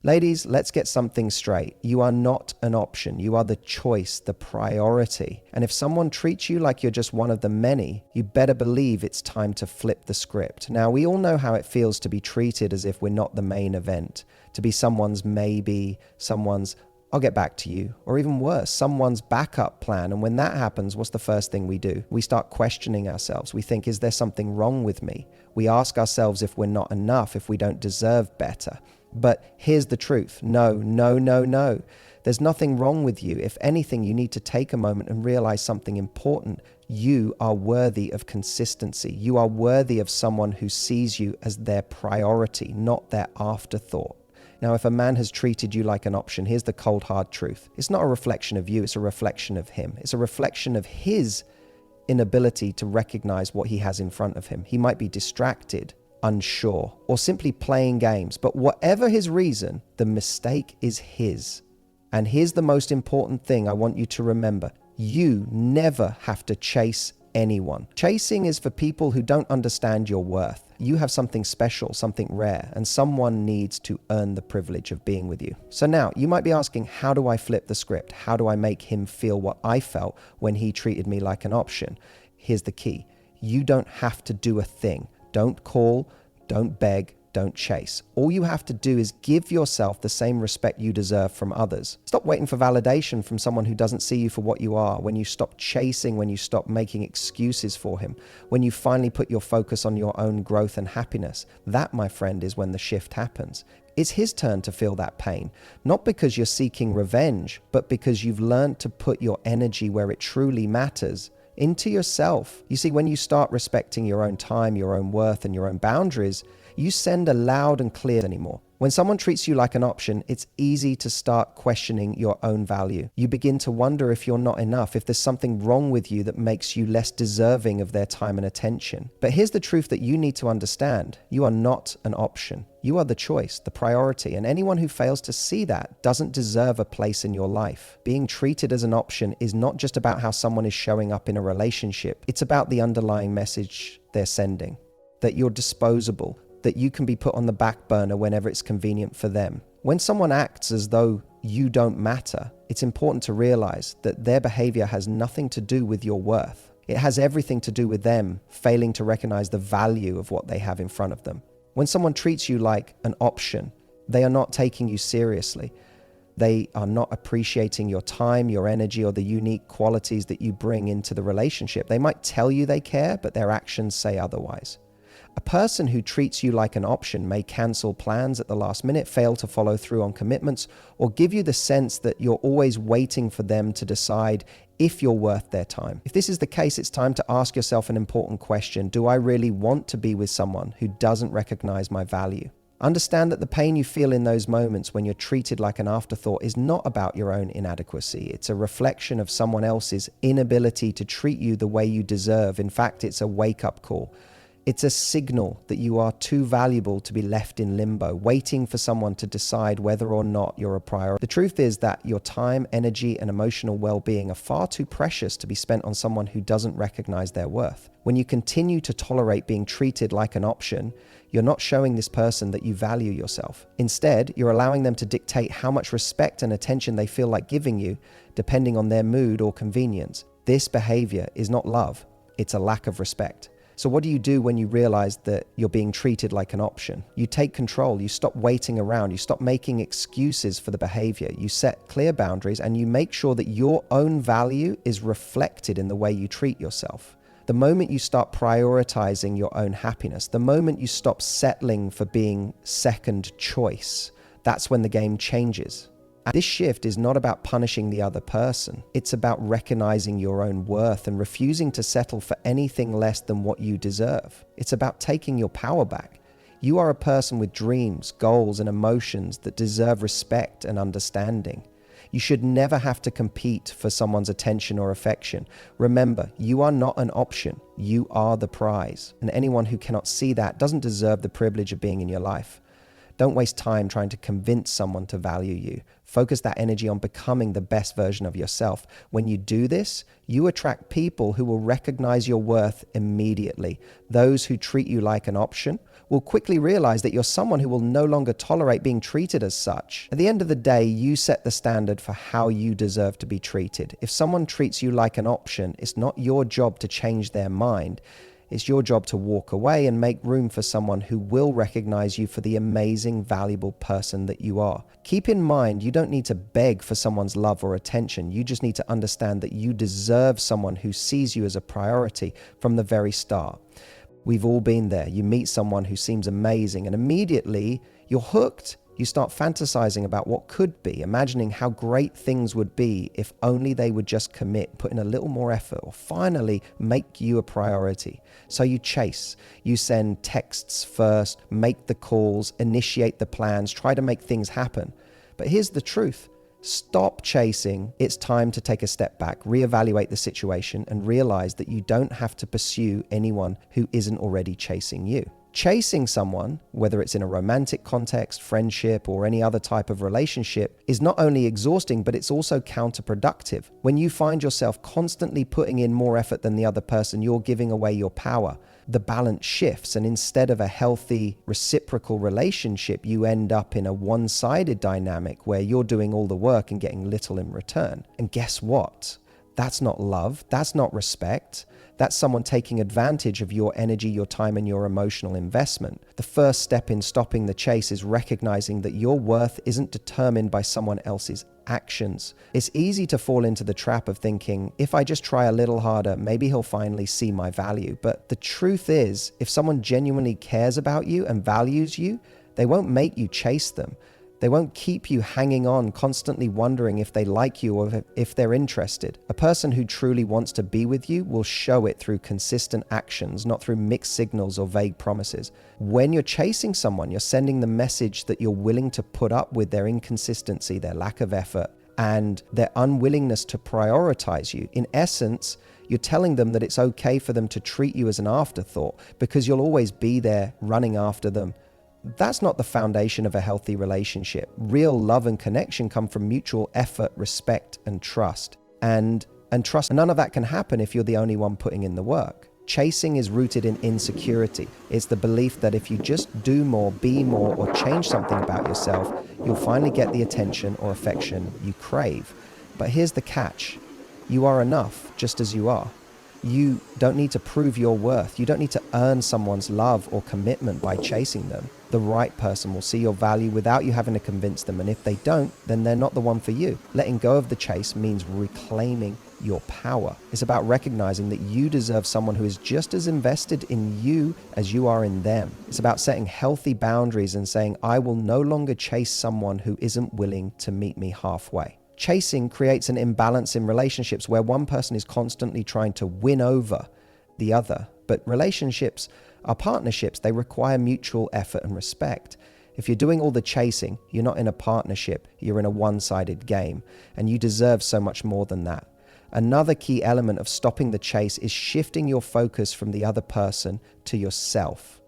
Ladies, let's get something straight. You are not an option. You are the choice, the priority. And if someone treats you like you're just one of the many, you better believe it's time to flip the script. Now, we all know how it feels to be treated as if we're not the main event, to be someone's maybe, someone's I'll get back to you, or even worse, someone's backup plan. And when that happens, what's the first thing we do? We start questioning ourselves. We think, is there something wrong with me? We ask ourselves if we're not enough, if we don't deserve better. But here's the truth. No. There's nothing wrong with you. If anything, you need to take a moment and realize something important. You are worthy of consistency. You are worthy of someone who sees you as their priority, not their afterthought. Now, if a man has treated you like an option, here's the cold, hard truth. It's not a reflection of you, it's a reflection of him. It's a reflection of his inability to recognize what he has in front of him. He might be distracted, unsure, or simply playing games. But whatever his reason, the mistake is his. And here's the most important thing I want you to remember. You never have to chase anyone. Chasing is for people who don't understand your worth. You have something special, something rare, and someone needs to earn the privilege of being with you. So now, you might be asking, how do I flip the script? How do I make him feel what I felt when he treated me like an option? Here's the key. You don't have to do a thing. Don't call, don't beg, don't chase. All you have to do is give yourself the same respect you deserve from others. Stop waiting for validation from someone who doesn't see you for what you are. When you stop chasing, when you stop making excuses for him, when you finally put your focus on your own growth and happiness, that, my friend, is when the shift happens. It's his turn to feel that pain, not because you're seeking revenge, but because you've learned to put your energy where it truly matters, into yourself. You see, when you start respecting your own time, your own worth, and your own boundaries, you send a loud and clear anymore. When someone treats you like an option, it's easy to start questioning your own value. You begin to wonder if you're not enough, if there's something wrong with you that makes you less deserving of their time and attention. But here's the truth that you need to understand. You are not an option. You are the choice, the priority, and anyone who fails to see that doesn't deserve a place in your life. Being treated as an option is not just about how someone is showing up in a relationship. It's about the underlying message they're sending, that you're disposable, that you can be put on the back burner whenever it's convenient for them. When someone acts as though you don't matter, it's important to realize that their behavior has nothing to do with your worth. It has everything to do with them failing to recognize the value of what they have in front of them. When someone treats you like an option, they are not taking you seriously. They are not appreciating your time, your energy, or the unique qualities that you bring into the relationship. They might tell you they care, but their actions say otherwise. A person who treats you like an option may cancel plans at the last minute, fail to follow through on commitments, or give you the sense that you're always waiting for them to decide if you're worth their time. If this is the case, it's time to ask yourself an important question. Do I really want to be with someone who doesn't recognize my value? Understand that the pain you feel in those moments when you're treated like an afterthought is not about your own inadequacy. It's a reflection of someone else's inability to treat you the way you deserve. In fact, it's a wake-up call. It's a signal that you are too valuable to be left in limbo, waiting for someone to decide whether or not you're a priority. The truth is that your time, energy, and emotional well-being are far too precious to be spent on someone who doesn't recognize their worth. When you continue to tolerate being treated like an option, you're not showing this person that you value yourself. Instead, you're allowing them to dictate how much respect and attention they feel like giving you, depending on their mood or convenience. This behavior is not love, it's a lack of respect. So what do you do when you realize that you're being treated like an option? You take control, you stop waiting around, you stop making excuses for the behavior, you set clear boundaries, and you make sure that your own value is reflected in the way you treat yourself. The moment you start prioritizing your own happiness, the moment you stop settling for being second choice, that's when the game changes. And this shift is not about punishing the other person. It's about recognizing your own worth and refusing to settle for anything less than what you deserve. It's about taking your power back. You are a person with dreams, goals, and emotions that deserve respect and understanding. You should never have to compete for someone's attention or affection. Remember, you are not an option. You are the prize. And anyone who cannot see that doesn't deserve the privilege of being in your life. Don't waste time trying to convince someone to value you. Focus that energy on becoming the best version of yourself. When you do this, you attract people who will recognize your worth immediately. Those who treat you like an option will quickly realize that you're someone who will no longer tolerate being treated as such. At the end of the day, you set the standard for how you deserve to be treated. If someone treats you like an option, it's not your job to change their mind. It's your job to walk away and make room for someone who will recognize you for the amazing, valuable person that you are. Keep in mind, you don't need to beg for someone's love or attention. You just need to understand that you deserve someone who sees you as a priority from the very start. We've all been there. You meet someone who seems amazing and immediately you're hooked. You start fantasizing about what could be, imagining how great things would be if only they would just commit, put in a little more effort, or finally make you a priority. So you chase, you send texts first, make the calls, initiate the plans, try to make things happen. But here's the truth. Stop chasing. It's time to take a step back, reevaluate the situation, and realize that you don't have to pursue anyone who isn't already chasing you. Chasing someone, whether it's in a romantic context, friendship, or any other type of relationship, is not only exhausting, but it's also counterproductive. When you find yourself constantly putting in more effort than the other person, you're giving away your power. The balance shifts, and instead of a healthy, reciprocal relationship, you end up in a one-sided dynamic where you're doing all the work and getting little in return. And guess what? That's not love. That's not respect. That's someone taking advantage of your energy, your time, and your emotional investment. The first step in stopping the chase is recognizing that your worth isn't determined by someone else's actions. It's easy to fall into the trap of thinking, if I just try a little harder, maybe he'll finally see my value. But the truth is, if someone genuinely cares about you and values you, they won't make you chase them. They won't keep you hanging on, constantly wondering if they like you or if they're interested. A person who truly wants to be with you will show it through consistent actions, not through mixed signals or vague promises. When you're chasing someone, you're sending the message that you're willing to put up with their inconsistency, their lack of effort, and their unwillingness to prioritize you. In essence, you're telling them that it's okay for them to treat you as an afterthought because you'll always be there running after them. That's not the foundation of a healthy relationship. Real love and connection come from mutual effort, respect, and trust. And trust, none of that can happen if you're the only one putting in the work. Chasing is rooted in insecurity. It's the belief that if you just do more, be more, or change something about yourself, you'll finally get the attention or affection you crave. But here's the catch. You are enough just as you are. You don't need to prove your worth. You don't need to earn someone's love or commitment by chasing them. The right person will see your value without you having to convince them. And if they don't, then they're not the one for you. Letting go of the chase means reclaiming your power. It's about recognizing that you deserve someone who is just as invested in you as you are in them. It's about setting healthy boundaries and saying, I will no longer chase someone who isn't willing to meet me halfway. Chasing creates an imbalance in relationships where one person is constantly trying to win over the other. But relationships are partnerships. They require mutual effort and respect. If you're doing all the chasing, you're not in a partnership. You're in a one-sided game, and you deserve so much more than that. Another key element of stopping the chase is shifting your focus from the other person to yourself.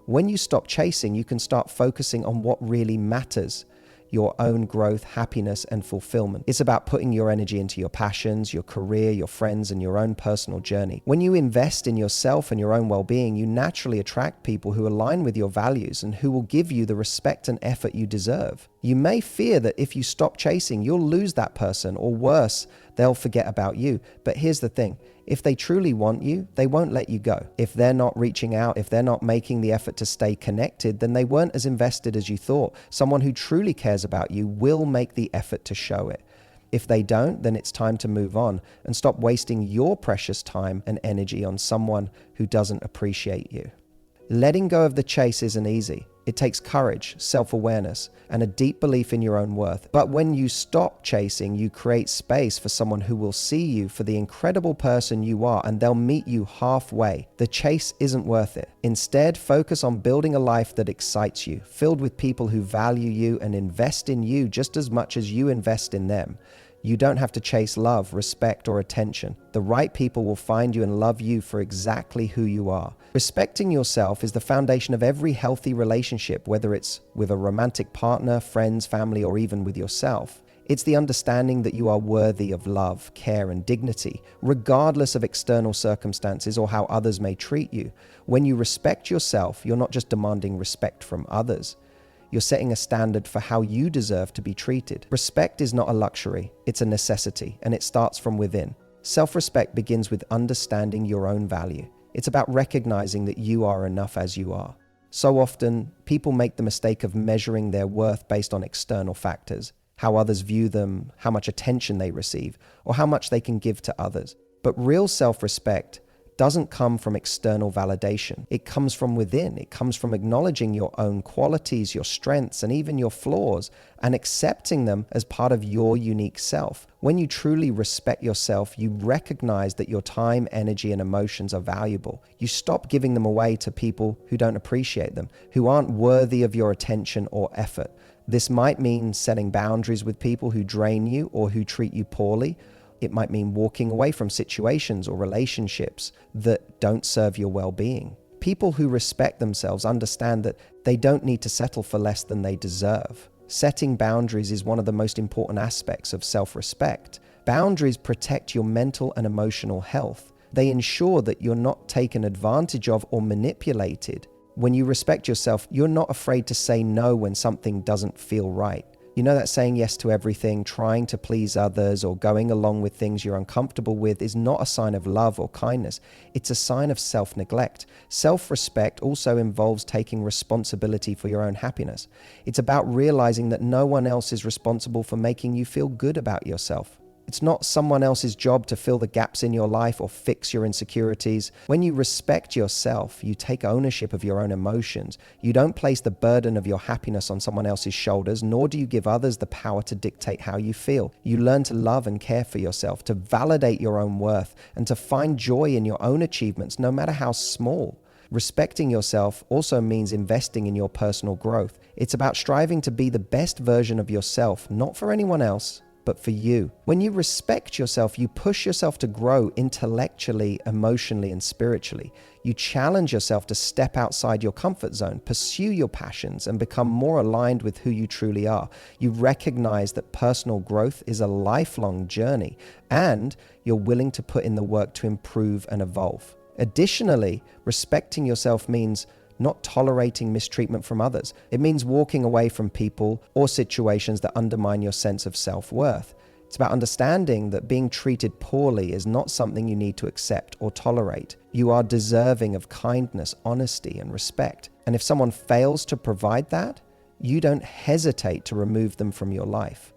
When you stop chasing, you can start focusing on what really matters. Your own growth, happiness, and fulfillment. It's about putting your energy into your passions, your career, your friends, and your own personal journey. When you invest in yourself and your own well-being, you naturally attract people who align with your values and who will give you the respect and effort you deserve. You may fear that if you stop chasing, you'll lose that person, or worse, they'll forget about you. But here's the thing. If they truly want you, they won't let you go. If they're not reaching out, if they're not making the effort to stay connected, then they weren't as invested as you thought. Someone who truly cares about you will make the effort to show it. If they don't, then it's time to move on and stop wasting your precious time and energy on someone who doesn't appreciate you. Letting go of the chase isn't easy. It takes courage, self-awareness, and a deep belief in your own worth. But when you stop chasing, you create space for someone who will see you for the incredible person you are, and they'll meet you halfway. The chase isn't worth it. Instead, focus on building a life that excites you, filled with people who value you and invest in you just as much as you invest in them. You don't have to chase love, respect, or attention. The right people will find you and love you for exactly who you are. Respecting yourself is the foundation of every healthy relationship, whether it's with a romantic partner, friends, family, or even with yourself. It's the understanding that you are worthy of love, care, and dignity, regardless of external circumstances or how others may treat you. When you respect yourself, you're not just demanding respect from others. You're setting a standard for how you deserve to be treated. Respect is not a luxury, it's a necessity, and it starts from within. Self-respect begins with understanding your own value. It's about recognizing that you are enough as you are. So often, people make the mistake of measuring their worth based on external factors, how others view them, how much attention they receive, or how much they can give to others. But real self-respect doesn't come from external validation. It comes from within. It comes from acknowledging your own qualities, your strengths, and even your flaws, and accepting them as part of your unique self. When you truly respect yourself, you recognize that your time, energy, and emotions are valuable. You stop giving them away to people who don't appreciate them, who aren't worthy of your attention or effort. This might mean setting boundaries with people who drain you or who treat you poorly. It might mean walking away from situations or relationships that don't serve your well-being. People who respect themselves understand that they don't need to settle for less than they deserve. Setting boundaries is one of the most important aspects of self-respect. Boundaries protect your mental and emotional health. They ensure that you're not taken advantage of or manipulated. When you respect yourself, you're not afraid to say no when something doesn't feel right. You know that saying yes to everything, trying to please others, or going along with things you're uncomfortable with is not a sign of love or kindness. It's a sign of self-neglect. Self-respect also involves taking responsibility for your own happiness. It's about realizing that no one else is responsible for making you feel good about yourself. It's not someone else's job to fill the gaps in your life or fix your insecurities. When you respect yourself, you take ownership of your own emotions. You don't place the burden of your happiness on someone else's shoulders, nor do you give others the power to dictate how you feel. You learn to love and care for yourself, to validate your own worth, and to find joy in your own achievements, no matter how small. Respecting yourself also means investing in your personal growth. It's about striving to be the best version of yourself, not for anyone else, but for you. When you respect yourself, you push yourself to grow intellectually, emotionally, and spiritually. You challenge yourself to step outside your comfort zone, pursue your passions, and become more aligned with who you truly are. You recognize that personal growth is a lifelong journey, and you're willing to put in the work to improve and evolve. Additionally, respecting yourself means not tolerating mistreatment from others. It means walking away from people or situations that undermine your sense of self-worth. It's about understanding that being treated poorly is not something you need to accept or tolerate. You are deserving of kindness, honesty, and respect. And if someone fails to provide that, you don't hesitate to remove them from your life.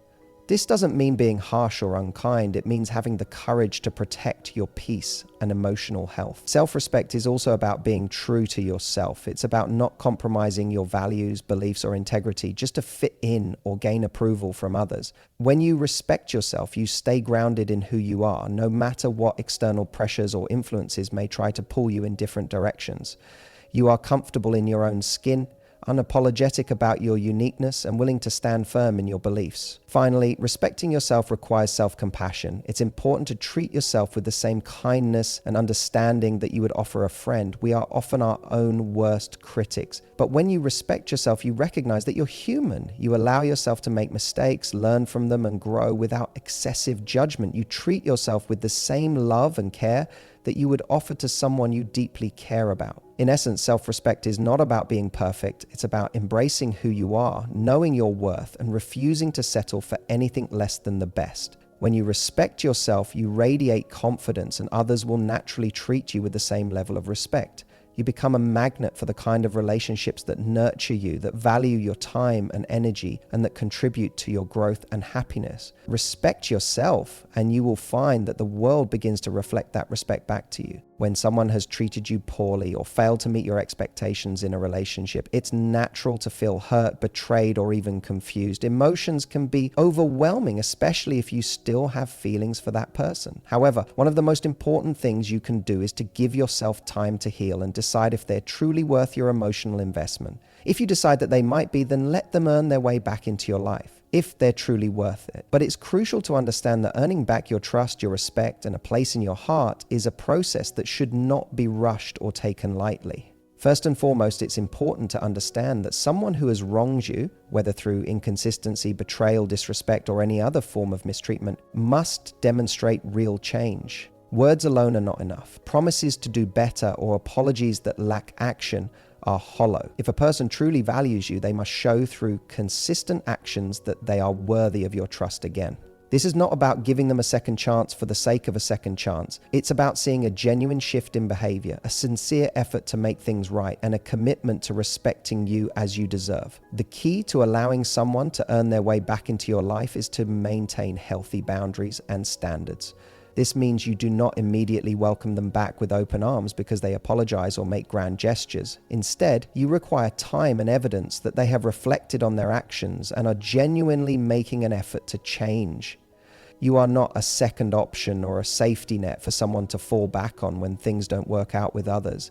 This doesn't mean being harsh or unkind. It means having the courage to protect your peace and emotional health. Self-respect is also about being true to yourself. It's about not compromising your values, beliefs, or integrity just to fit in or gain approval from others. When you respect yourself, you stay grounded in who you are, no matter what external pressures or influences may try to pull you in different directions. You are comfortable in your own skin, unapologetic about your uniqueness, and willing to stand firm in your beliefs. Finally, respecting yourself requires self-compassion. It's important to treat yourself with the same kindness and understanding that you would offer a friend. We are often our own worst critics. But when you respect yourself, you recognize that you're human. You allow yourself to make mistakes, learn from them, and grow without excessive judgment. You treat yourself with the same love and care that you would offer to someone you deeply care about. In essence, self-respect is not about being perfect. It's about embracing who you are, knowing your worth, and refusing to settle for anything less than the best. When you respect yourself, you radiate confidence, and others will naturally treat you with the same level of respect. You become a magnet for the kind of relationships that nurture you, that value your time and energy, and that contribute to your growth and happiness. Respect yourself, and you will find that the world begins to reflect that respect back to you. When someone has treated you poorly or failed to meet your expectations in a relationship, it's natural to feel hurt, betrayed, or even confused. Emotions can be overwhelming, especially if you still have feelings for that person. However, one of the most important things you can do is to give yourself time to heal and decide if they're truly worth your emotional investment. If you decide that they might be, then let them earn their way back into your life. if they're truly worth it. But it's crucial to understand that earning back your trust, your respect, and a place in your heart is a process that should not be rushed or taken lightly. First and foremost, it's important to understand that someone who has wronged you, whether through inconsistency, betrayal, disrespect, or any other form of mistreatment, must demonstrate real change. Words alone are not enough. Promises to do better or apologies that lack action are hollow. If a person truly values you, they must show through consistent actions that they are worthy of your trust again. This is not about giving them a second chance for the sake of a second chance. It's about seeing a genuine shift in behavior, a sincere effort to make things right, and a commitment to respecting you as you deserve. The key to allowing someone to earn their way back into your life is to maintain healthy boundaries and standards. This means you do not immediately welcome them back with open arms because they apologize or make grand gestures. Instead, you require time and evidence that they have reflected on their actions and are genuinely making an effort to change. You are not a second option or a safety net for someone to fall back on when things don't work out with others.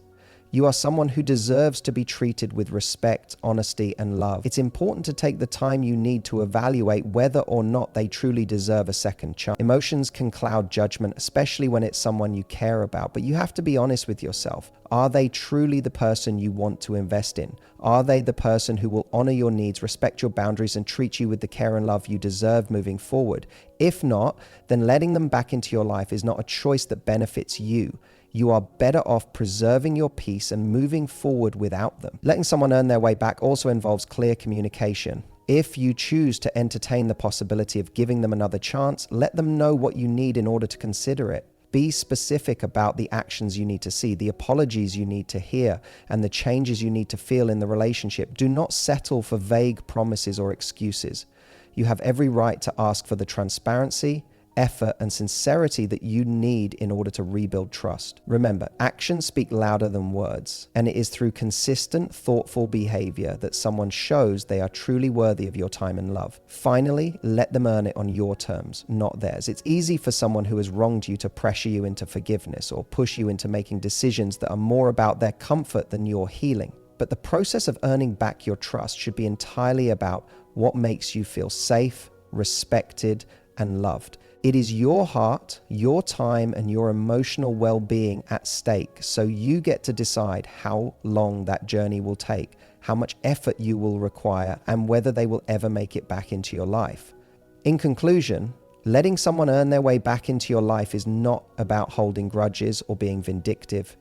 You are someone who deserves to be treated with respect, honesty, and love. It's important to take the time you need to evaluate whether or not they truly deserve a second chance. Emotions can cloud judgment, especially when it's someone you care about, but you have to be honest with yourself. Are they truly the person you want to invest in? Are they the person who will honor your needs, respect your boundaries, and treat you with the care and love you deserve moving forward? If not, then letting them back into your life is not a choice that benefits you. You are better off preserving your peace and moving forward without them. Letting someone earn their way back also involves clear communication. If you choose to entertain the possibility of giving them another chance, let them know what you need in order to consider it. Be specific about the actions you need to see, the apologies you need to hear, and the changes you need to feel in the relationship. Do not settle for vague promises or excuses. You have every right to ask for the transparency, effort, and sincerity that you need in order to rebuild trust. Remember, actions speak louder than words, and it is through consistent, thoughtful behavior that someone shows they are truly worthy of your time and love. Finally, let them earn it on your terms, not theirs. It's easy for someone who has wronged you to pressure you into forgiveness or push you into making decisions that are more about their comfort than your healing. But the process of earning back your trust should be entirely about what makes you feel safe, respected, and loved. It is your heart, your time, and your emotional well-being at stake, so you get to decide how long that journey will take, how much effort you will require, and whether they will ever make it back into your life. In conclusion, letting someone earn their way back into your life is not about holding grudges or being vindictive.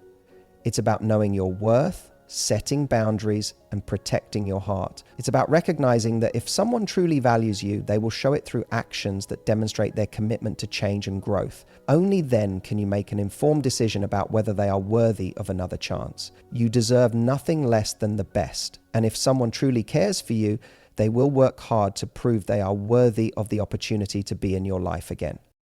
It's about knowing your worth, setting boundaries, and protecting your heart. It's about recognizing that if someone truly values you, they will show it through actions that demonstrate their commitment to change and growth. Only then can you make an informed decision about whether they are worthy of another chance. You deserve nothing less than the best, and if someone truly cares for you, they will work hard to prove they are worthy of the opportunity to be in your life again.